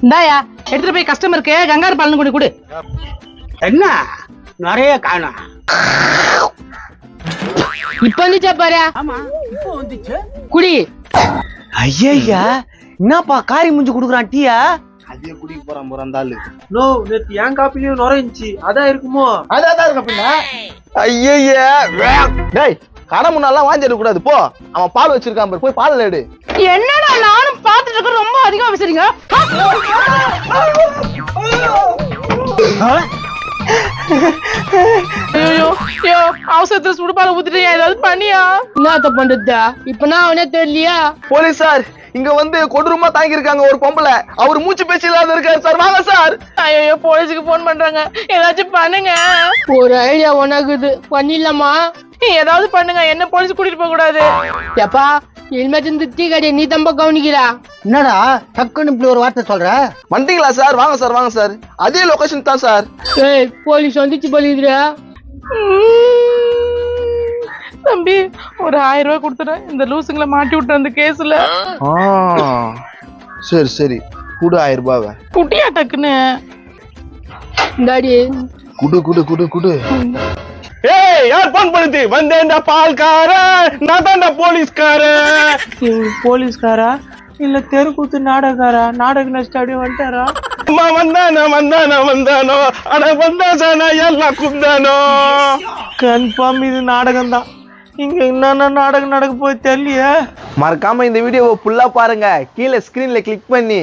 இந்தாயா எடுத்துட்டு போய் கஸ்டமருக்கு கங்காரு பாலன் கொண்டு கொடு. என்ன நிறைய காணும்? இப்ப வந்துச்சா பாரு. ஆமா இப்போ வந்துச்சு. குடி. ஐயா என்னப்பா காரி முஞ்சு குடுக்குறான் டீயா? அதே குடிக்க போறான் போறாந்தாள். நோ நேத்து என் காப்பிலையும் நுரைஞ்சி அதான் இருக்குமோ? அதான் இருக்க பின்ன. ஐயா டேய் கடை முன்னாலாம் வாங்கி எடுக்க கூடாது. போ அவன் பால் வச்சிருக்கான் பாரு, போய் பால் எடு. என்னடா நானும் பாத்துட்டு இருக்க, ரொம்ப அதிகமா பேசுறீங்க. ஐயோ ஐயோ அவசரத்துல சுடுபால ஊத்திட்டு ஏதாவது பண்ணியா? என்னத்த பண்றதா இப்ப நான் அவனே தெரியலையா? போலீஸ் சார் இங்க வந்து கொடூரமா தாங்கி இருக்காங்க ஒரு பொம்பளை. அவர் மூச்சு பேச்சு இல்லாத இருக்காரு சார். வாங்க சார். ஐயோ போலீஸுக்கு போன் பண்றாங்க, ஏதாச்சும் பண்ணுங்க. ஒரு ஐடியா உனக்குது, பண்ணிடலாமா? ஏதாவது பண்ணுங்க, என்ன போலீஸ் கூட்டிட்டு போக கூடாது. எப்பா இனிமேட்டு இந்த டீ கடையை நீ தம்ப கவனிக்கிறா. என்னடா டக்குன்னு இப்படி ஒரு வார்த்தை சொல்ற? வந்துட்டீங்களா சார்? வாங்க சார் வாங்க சார். அதே லொகேஷன் தான் சார். ஏய் போலீஸ் வந்துச்சு போலீஸ்ரா. தம்பி ஒரு 1000 ரூபாய் கொடுத்துறேன், இந்த லூசுங்களை மாட்டி விட்டு அந்த கேஸ்ல. சரி சரி குடு 1000 ரூபாவை. குட்டியா டக்குன்னு டாடி குடு குடு குடு குடு. ஏய் யார் போன் பண்ணுது? வந்தேன்டா பால்காரன், நான் தான்டா போலீஸ்காரன். போலீஸ்காரா இல்ல தெருக்கூத்து நாடகாரா? நாடக நடிச்சுட்டு அப்படியே வந்துட்டாரா? அம்மா வந்தானோ வந்தானோ வந்தானோ ஆனா வந்தாசானா எல்லாம் குந்தானோ. கன்ஃபார்ம் இது நாடகம் தான். இங்க என்னென்ன நாடகம் நடக்க போய் தெரியலையே. மறக்காம இந்த வீடியோவை ஃபுல்லா பாருங்க. கீழே ஸ்கிரீன்ல கிளிக் பண்ணி